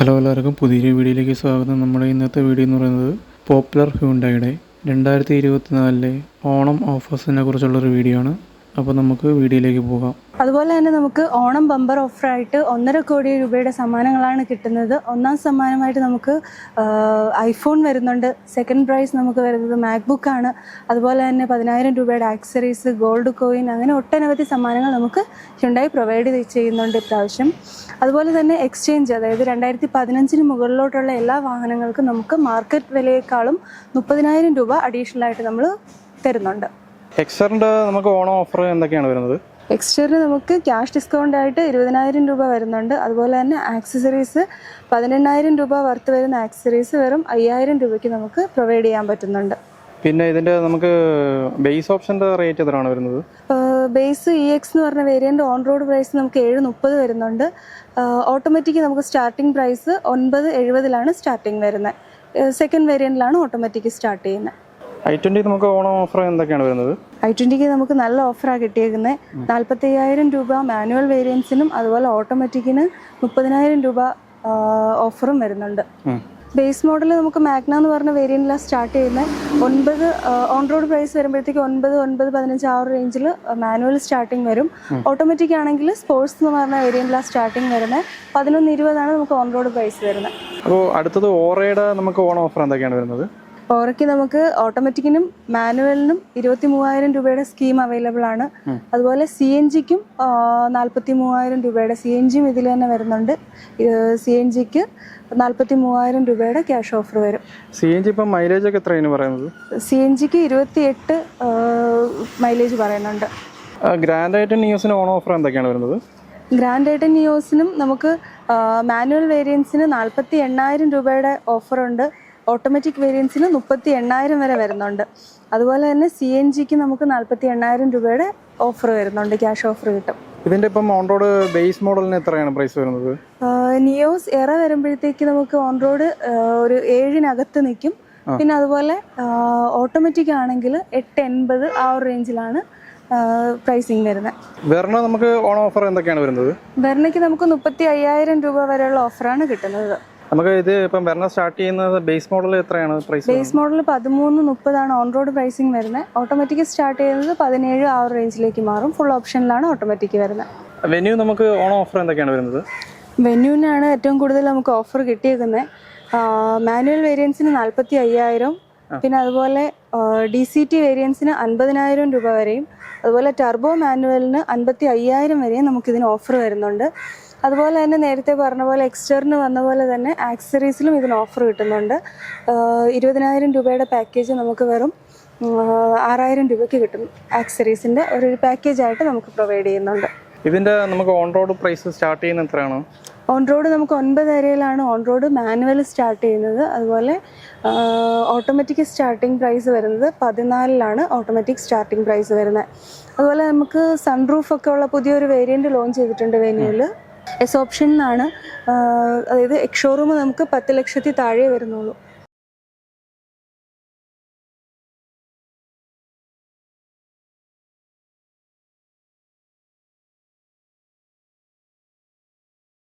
Hello എല്ലാവർക്കും പുതിയൊരു വീഡിയോയിലേക്ക് സ്വാഗതം. നമ്മുടെ ഇന്നത്തെ വീഡിയോ എന്ന് പറയുന്നത് പോപ്പുലർ ഹ്യുണ്ടായിയുടെ 2024 ഓണം ഓഫേഴ്സിനെ കുറിച്ചുള്ളൊരു വീഡിയോ ആണ്. അപ്പോൾ നമുക്ക് വീഡിയോയിലേക്ക് പോകാം. അതുപോലെ തന്നെ നമുക്ക് ഓണം ബമ്പർ ഓഫറായിട്ട് 1.5 കോടി രൂപയുടെ സമ്മാനങ്ങളാണ് കിട്ടുന്നത്. ഒന്നാം സമ്മാനമായിട്ട് നമുക്ക് ഐഫോൺ വരുന്നുണ്ട്. സെക്കൻഡ് പ്രൈസ് നമുക്ക് വരുന്നത് മാക്ബുക്ക് ആണ്. അതുപോലെ തന്നെ 10,000 രൂപയുടെ ആക്സറീസ്, ഗോൾഡ് കോയിൻ, അങ്ങനെ ഒട്ടനവധി സമ്മാനങ്ങൾ നമുക്ക് ഹ്യുണ്ടായി പ്രൊവൈഡ് ചെയ്യുന്നുണ്ട് ഇപ്രാവശ്യം. അതുപോലെ തന്നെ എക്സ്ചേഞ്ച്, അതായത് 2015 മുകളിലോട്ടുള്ള എല്ലാ വാഹനങ്ങൾക്കും നമുക്ക് മാർക്കറ്റ് വിലയേക്കാളും 30,000 രൂപ അഡീഷണൽ ആയിട്ട് നമ്മൾ തരുന്നുണ്ട്. എക്സ്റ്ററിൻ്റെ നമുക്ക് ഓണം ഓഫർ എന്തൊക്കെയാണ് വരുന്നത്? എക്സ്റ്ററിന് നമുക്ക് ക്യാഷ് ഡിസ്കൗണ്ട് ആയിട്ട് 20,000 രൂപ വരുന്നുണ്ട്. അതുപോലെ തന്നെ ആക്സസറീസ് 18,000 രൂപ വർത്ത് വരുന്ന ആക്സസറീസ് വെറും 5,000 രൂപയ്ക്ക് നമുക്ക് പ്രൊവൈഡ് ചെയ്യാൻ പറ്റുന്നുണ്ട്. പിന്നെ ഇതിൻ്റെ നമുക്ക് ബേസ് ഓപ്ഷൻ്റെ റേറ്റ് എത്രയാണ് വരുന്നത്? ബേസ് EX എന്ന് പറഞ്ഞ വേരിയൻ്റ് ഓൺ റോഡ് പ്രൈസ് നമുക്ക് 730 വരുന്നുണ്ട്. ഓട്ടോമാറ്റിക് നമുക്ക് സ്റ്റാർട്ടിംഗ് പ്രൈസ് 970 സ്റ്റാർട്ടിംഗ് വരുന്നത്. സെക്കൻഡ് വേരിയൻറ്റിലാണ് ഓട്ടോമാറ്റിക് സ്റ്റാർട്ട് ചെയ്യുന്നത്. i20 നമുക്ക് ഓണം ഓഫർ എന്തൊക്കെയാണ് വരുന്നത്? i20 നമുക്ക് നല്ല ഓഫറാണ് കിട്ടിയേക്കുന്നത്. 45,000 രൂപ മാനുവൽ വേരിയൻസിനും അതുപോലെ ഓട്ടോമാറ്റിക്കിന് 30,000 രൂപ ഓഫറും വരുന്നുണ്ട്. ബേസ് മോഡൽ നമുക്ക് മാഗ്ന എന്ന് പറഞ്ഞ വേരിയൻറ്റിലാണ് സ്റ്റാർട്ട് ചെയ്യുന്നത്. 9 ഓൺ റോഡ് പ്രൈസ് വരുമ്പോഴത്തേക്ക് 9,15 ആ ഒരു റേഞ്ചിൽ മാനുവൽ സ്റ്റാർട്ടിങ് വരും. ഓട്ടോമാറ്റിക് ആണെങ്കിൽ സ്പോർട്സ് എന്ന് പറഞ്ഞ വേരിയൻറ്റിലാണ് സ്റ്റാർട്ടിങ് വരുന്നത്. 11,20 നമുക്ക് ഓൺ റോഡ് പ്രൈസ് വരുന്നത്. അപ്പോൾ അടുത്തത് ഓറയുടെ നമുക്ക് ഓണം ഓഫർ എന്തൊക്കെയാണ് വരുന്നത്? ഓറയ്ക്ക് നമുക്ക് ഓട്ടോമാറ്റിക്കിനും മാനുവലിനും 23,000 രൂപയുടെ സ്കീം അവൈലബിൾ ആണ്. അതുപോലെ CNGക്കും 43,000 രൂപയുടെ CNGയും ഇതിൽ തന്നെ വരുന്നുണ്ട്. CNGക്ക് 43,000 രൂപയുടെ ക്യാഷ് ഓഫർ വരും. CNG ഇപ്പം മൈലേജ് ഒക്കെ എത്രയാണ് പറയുന്നത്? CNGക്ക് 28 മൈലേജ് പറയുന്നുണ്ട്. ഗ്രാൻഡ് ഐറ്റൻ നിയോസിന് ഓണം ഓഫർ എന്തൊക്കെയാണ് വരുന്നത്? ഗ്രാൻഡ് ഐറ്റൻ നിയോസിനും നമുക്ക് മാനുവൽ വേരിയൻസിന് 48,000 രൂപയുടെ ഓഫറുണ്ട്. ഓട്ടോമാറ്റിക് വേരിയൻസിന് 38,000 വരെ വരുന്നുണ്ട്. അതുപോലെ തന്നെ CNGക്ക് നമുക്ക് 48,000 രൂപയുടെ ഓഫർ വരുന്നുണ്ട്, ക്യാഷ് ഓഫർ കിട്ടും. ഇതിൻ്റെ ഇപ്പം ഓൺ റോഡ് ബേസ് മോഡലിന് എത്രയാണ് പ്രൈസ് വരുന്നത്? നിയോസ് എറ വരുമ്പോഴത്തേക്ക് നമുക്ക് ഓൺ റോഡ് ഒരു 7,000 നിൽക്കും. പിന്നെ അതുപോലെ ഓട്ടോമാറ്റിക് ആണെങ്കിൽ 880 ആ ഒരു റേഞ്ചിലാണ് പ്രൈസിങ് വരുന്നത്. വെർണ നമുക്ക് ഓണം ഓഫർ എന്തൊക്കെയാണ് വരുന്നത്? വെർണയ്ക്ക് നമുക്ക് 35,000 രൂപ വരെയുള്ള ഓഫറാണ് കിട്ടുന്നത്. നമുക്ക് ഇത് ഇപ്പം വെർണ സ്റ്റാർട്ട് ചെയ്യുന്നത് ബേസ് മോഡൽ എത്രയാണ് price? Base model 1330 on road pricing വരുന്നത്. ഓട്ടോമാറ്റിക് സ്റ്റാർട്ട് ചെയ്യുന്നത് 17 ആ ഒരു റേഞ്ചിലേക്ക് മാറും. ഫുൾ ഓപ്ഷനിലാണ് ഓട്ടോമാറ്റിക് വരുന്നത്. വെന്യൂ നമുക്ക് ഓണം ഓഫർ എന്തൊക്കെയാണ് വരുന്നത്? വെന്യൂവിനാണ് ഏറ്റവും കൂടുതൽ നമുക്ക് ഓഫർ കിട്ടിയേക്കുന്നത്. മാനുവൽ വേരിയൻസിന് 45,000, പിന്നെ അതുപോലെ DCT വേരിയൻസിന് 50,000 രൂപ വരെയും, അതുപോലെ ടർബോ മാനുവലിന് 55,000 വരെയും നമുക്കിതിന് ഓഫർ വരുന്നുണ്ട്. അതുപോലെ തന്നെ നേരത്തെ പറഞ്ഞ പോലെ എക്സ്റ്ററിന് വന്ന പോലെ തന്നെ ആക്സറീസിലും ഇതിന് ഓഫർ കിട്ടുന്നുണ്ട്. 20,000 രൂപയുടെ പാക്കേജ് നമുക്ക് വെറും 6,000 രൂപയ്ക്ക് കിട്ടും. ആക്സറീസിൻ്റെ ഒരു പാക്കേജായിട്ട് നമുക്ക് പ്രൊവൈഡ് ചെയ്യുന്നുണ്ട്. ഇതിൻ്റെ നമുക്ക് ഓൺ റോഡ് പ്രൈസ് സ്റ്റാർട്ട് ചെയ്യുന്നത് എത്രയാണ്? ഓൺ റോഡ് നമുക്ക് 9,000 ഓൺ റോഡ് മാനുവൽ സ്റ്റാർട്ട് ചെയ്യുന്നത്. അതുപോലെ ഓട്ടോമാറ്റിക് സ്റ്റാർട്ടിംഗ് പ്രൈസ് വരുന്നത് 14 ഓട്ടോമാറ്റിക് സ്റ്റാർട്ടിംഗ് പ്രൈസ് വരുന്നത്. അതുപോലെ നമുക്ക് സൺറൂഫ് ഒക്കെ ഉള്ള പുതിയൊരു വേരിയൻറ്റ് ലോഞ്ച് ചെയ്തിട്ടുണ്ട് വെന്യൂവിൽ. എസ് ഓപ്ഷൻ എന്നാണ്. അതായത് എക്സ് ഷോറൂം നമുക്ക് 10 ലക്ഷത്തിൽ താഴെ വരുന്നുള്ളൂ.